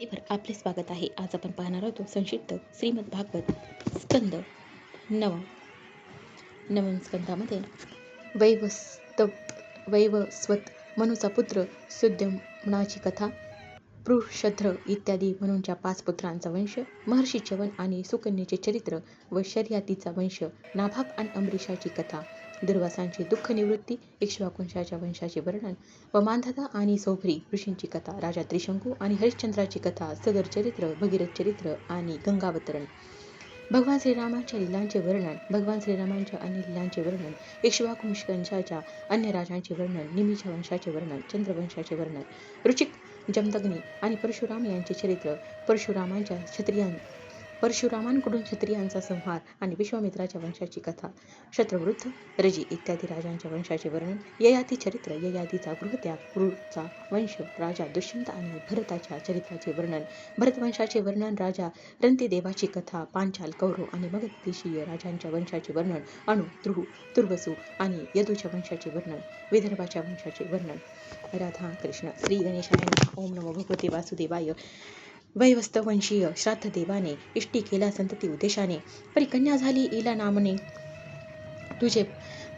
आपले स्वागत आहे. आज आपण पाहणार आहोत संक्षिप्त श्रीमद भागवत स्कंद नवम. नवम स्कंदामध्ये वैवस्वत मनुचा पुत्र सुद्युम्नाची कथा, पृषध्र इत्यादी म्हणूनच्या 5 पुत्रांचा वंश, महर्षी च्यवन आणि सुकन्येचे चरित्र व शर्यतीचा वंश, नाभाग आणि अमरीशाची कथा, दुर्वासांची दुःख निवृत्ती, इक्ष्वाकुंशाच्या वंशाचे वर्णन व मांधाता आणि सौभरी ऋषींची कथा, राजा त्रिशंकू आणि हरिश्चंद्राची कथा, सगर चरित्र, भगीरथ चरित्र आणि गंगावतरण, भगवान श्रीरामांच्या लीलांचे वर्णन, भगवान श्रीरामांच्या अन्य लीलांचे वर्णन, इक्ष्वाकुंशाच्या अन्य राजांचे वर्णन, निमीच्या वंशाचे वर्णन, चंद्रवंशाचे वर्णन, रुचिक, जमदग्नी आणि परशुराम यांचे चरित्र, परशुरामांकडून क्षत्रियांचा संहार आणि विश्वामित्राच्या वंशाची कथा, शत्रुवृद्ध, रजी इत्यादी राजांच्या वंशाचे वर्णन, ययाती चरित्र, ययातीचा गृहत्याग, कुरुचा वंश, राजा दुष्यंत आणि भरताच्या चरित्राचे वर्णन, भरतवंशाचे वर्णन, राजा रंतिदेवाची कथा, पांचाल, कौरव आणि मगधदेशीय राजांच्या वंशाचे वर्णन, अणु, तुर्वसु आणि यदूच्या वंशाचे वर्णन, विदर्भाच्या वंशाचे वर्णन. राधा कृष्ण. श्री गणेशाय नमः. ओम नमो भगवते वासुदेवाय. वैवस्वतवंशीय श्राद्ध देवाने इष्टी केला संतती उद्देशाने, परी कन्या झाली इला नामने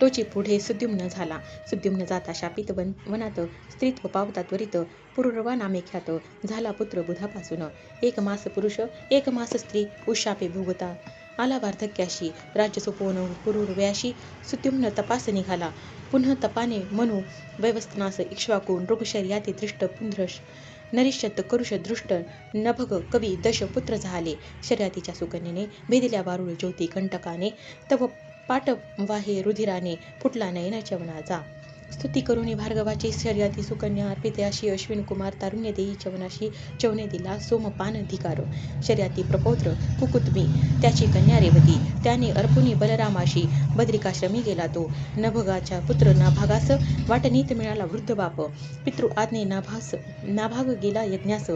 तोची पुढे सुद्युम्न झाला. सुद्युम्न जाता शापित वनात, स्त्रीत्व पावता त्वरित, पुरुरवा नामे ख्यात, झाला पुत्र बुधापासून. 1 मास पुरुष 1 मास स्त्री, उशापे भोगता आला वार्धक्याशी, राज्य सोपवून पुरुरव्याशी सुद्युम्न तपास निघाला. पुन्हा तपाने मनु वैवस्वतनास, इक्ष्वाकू नृगशर्याती दृष्ट पुंध्रश नरिष्यत करुष दृष्ट नभग कवी दश पुत्र झाले. शर्यातीच्या सुकन्येने भेदिल्या वारुळ ज्योती कंटकाने, तव पाट वाहे रुधिराने फुटला नयनाच्या वनाचा. स्तुती करुणी भार्गवाची शर्याती सुकन्या, अर्पिते अशी अश्विन कुमार तारुण्य देई च्यवनाशी, च्यवने दिला सोमपान धिकार. शर्याती प्रपौत्र कुकुत्मी त्याची कन्या रेवती, त्याने अर्पुनी बलरामाशी बद्रिकाश्रमी गेला तो. नभगाचा पुत्र नाभागास वाटणीत मिळाला वृद्ध बाप, पितृ आज्ञे नाभाग गेला यज्ञास,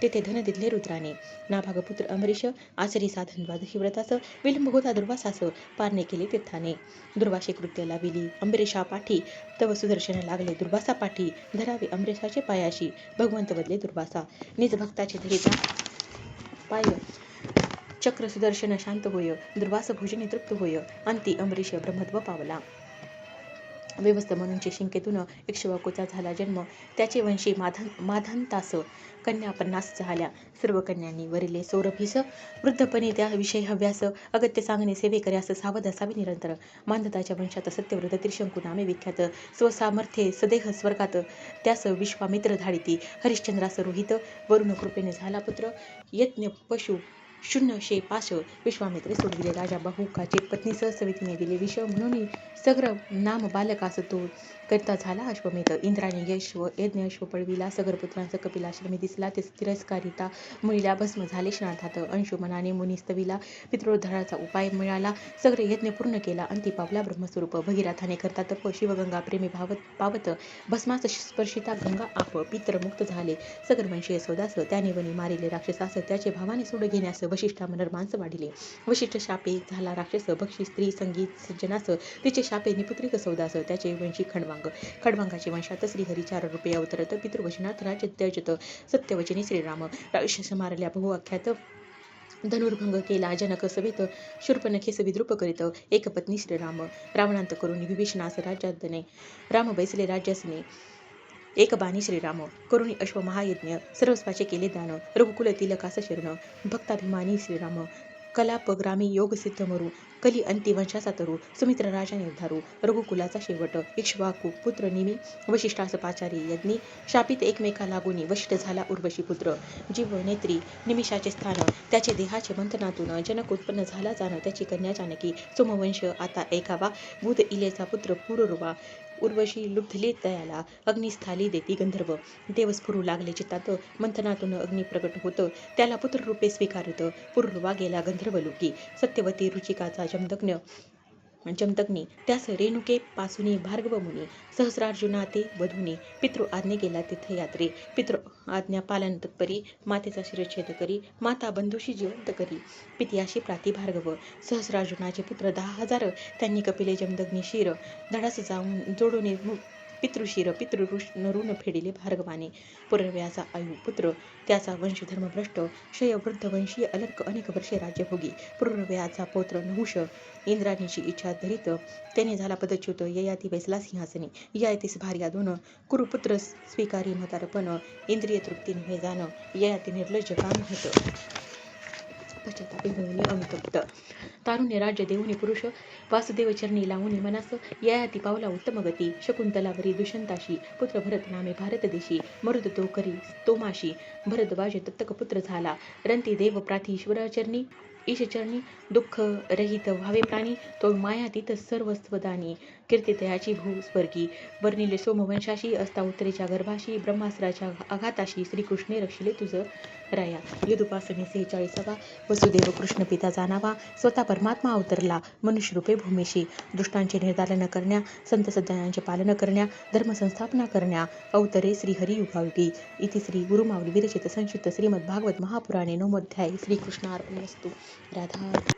तेथे धन दिले रुद्राने. नाभाग पुत्र अमरीश आचरी साधन द्वादशी व्रतास, विलंब होता दुर्वासास, पारणे केले तीर्थाने. दुर्वाशी कृत्य लाविली अमरीशा पाठी, तव सुदर्शन लागले दुर्वासा पाठी, धरावे अमरीशाचे पायाशी, भगवंत बदले दुर्वासा. निज भक्ताचे धरिता पाय, चक्र सुदर्शन शांत होय, दुर्वास भोजने तृप्त होय, अंती अमरीश ब्रह्मत्व पावला. वैवस्वत म्हणूनचे शिंकेतून इक्ष्वाकूचा झाला जन्म, त्याचे वंशी माधांतास कन्या 50 झाल्या. सर्व कन्यांनी वरिले सौरभीस, वृद्धपणे त्या विषय हव्यास, अगत्य सांगणे सेवे कर्यास सावध असावे निरंतर. मांधाताच्या वंशात सत्यव्रत त्रिशंकू नामे विख्यात, स्वसामर्थ्ये सदेह स्वर्गात त्यास विश्वामित्र धाडिती. हरिश्चंद्रास रोहित वरुण कृपेने झाला पुत्र, यज्ञ पशु शून्य पाश विश्वामित्रे सोडविले. राजा बाहुकाचे पत्नीस सवितीने दिले विष, म्हणून सग्र नाम बालकास तो करता झाला अश्वमेध. इंद्राने यज्ञ अश्व पळविला, सगर पुत्रांचा कपिलाश्रमी दिसला, ते तिरस्कारिता मुनीला भस्म झाले स्नानात. अंशुमनाने मुनी स्तविला, पित्रोद्धाराचा उपाय मिळाला, सगळे यज्ञ पूर्ण केला, अंती पावला ब्रह्मस्वरूप. भगीरथाने करता तप, शिवगंगा प्रेमी पावत, भस्मास स्पर्शिता गंगा आप, पितर मुक्त झाले सगर वंशीय सौदास, त्याने वनी मारिले राक्षसास, त्याचे भावाने सोड घेण्यास वशिष्ठा मनर माणस वाढिले. वशिष्ठ शापे झाला राक्षस, भक्षी स्त्री संगीत सज्जनास, तिचे शापे निपुत्रिक सौदास, त्याचे वंशी खडवांगाचे वंशात श्रीहरी 4 रूपे अवतरत, पितृवचनात राज्य त्यजत, सत्यवचनी श्रीराम. राक्षस मारल्या बहुआख्यात, धनुर्भंग केला जनक सवेत, शूर्पणखेस विद्रूप करीत, एक पत्नी श्रीराम. रावणांत करून विभीषणास राज्यातने, राम बैसले राज्यासने, एक बाणी श्रीराम. करुणी अश्व महायज्ञ, सर्वस्वाचे केले दान, रघुकुल तिलकास शरण, भक्ताभिमानी श्रीराम. कलापग्रामी योग सिद्ध मरू, कली अंती वंशाचा तरू, सुमित्र राजा निर्धारू, रघुकुलाचा शेवट. इक्ष्वाकू पुत्र निमी, वशिष्ठास पाचारी यज्ञी, शापित एकमेका लागुनी, वशिष्ठ झाला उर्वशी पुत्र. जीव नेत्री निमिषाचे स्थान, त्याचे देहाचे मंथनातून, जनक उत्पन्न झाला जाण, त्याची कन्या जानकी. सोमवंश आता ऐकावा, बुध इलेचा पुत्र पुरुरवा, उर्वशी लुब्धली तयाला, अग्निस्थाली देती गंधर्व. देव स्फुरू लागले चित्तात, मंथनातून अग्नी प्रकट होत, त्याला पुत्ररूपे स्वीकारत, पुरुरवा गेला गंधर्वलोकी. सत्यवती रुचिकाचा जमदग्नी, त्यास रेणुके पासूनी भार्गव मुनी, सहस्रार्जुना ते वधूनी, पितृ आज्ञे गेला तीर्थयात्रे, पितृ आज्ञा पालन तत्परी, मातेचा शिरच्छेद करी, माता बंधूशी जिवंत करी, पित्याशी प्राती भार्गव. सहस्रार्जुनाचे पुत्र 10,000, त्यांनी कपिले जमदग्नी शिर, धडास जाऊन जोडून पितृशिर ऋण फेडिले भार्गवाने. पुरव्याचा आयु पुत्र, त्याचा वंशधर्म भ्रष्ट, क्षयवृद्ध वंशीय अलर्क अनेक वर्षे राज्यभोगी. पुरव्याचा पौत्र नहुष इंद्राणीची इच्छा धरीत, त्याने झाला पदच्युत. ययाती बैसला सिंहासनी. ययातीस भार्या दोन, कुरुपुत्र स्वीकारी म्हातारपण. इंद्रिय तृप्ती नव्हे जाण, ययाती निर्लज्ज काम होत. पश्चातापी होऊनी अनुतप्त. तारुण्य राज्य देऊनी पुरुष, वासुदेव चरणी लावूनी मनास. ययाती पावला उत्तम गती, शकुंतलावरी दुष्यंताशी. पुत्र भरत नामे भारत देशी, मरुद तो करी तोमाशी. भरद्वाज दत्तक पुत्र झाला, रंती देव प्राथीश्वर चरणी. ईशचरणी दुःख रहित व्हावे प्राणी, तो मायातीत सर्वस्वदानी. कीर्ती तयाची भूस्वर्गी, वर्णिले सोमवंशाशी. असता उत्तरेच्या गर्भाशी, ब्रह्मास्त्राच्या आघाताशी. श्रीकृष्णे रक्षिले तुझ राया. यदुपासने 46वा. वसुदेव कृष्ण पिता जाणावा, स्वतः परमात्मा अवतरला मनुष्यरूपे भूमीशी. दुष्टांचे निर्दालन करण्या, संत सज्जनांचे पालन करण्या, धर्मसंस्थापना करण्या, अवतरे श्रीहरी युगायुगी. इति श्री गुरुमाऊली विरचित संक्षिप्त श्रीमद्भागवत महापुराणे 9वा अध्याय. श्रीकृष्णार्पणमस्तु. राधा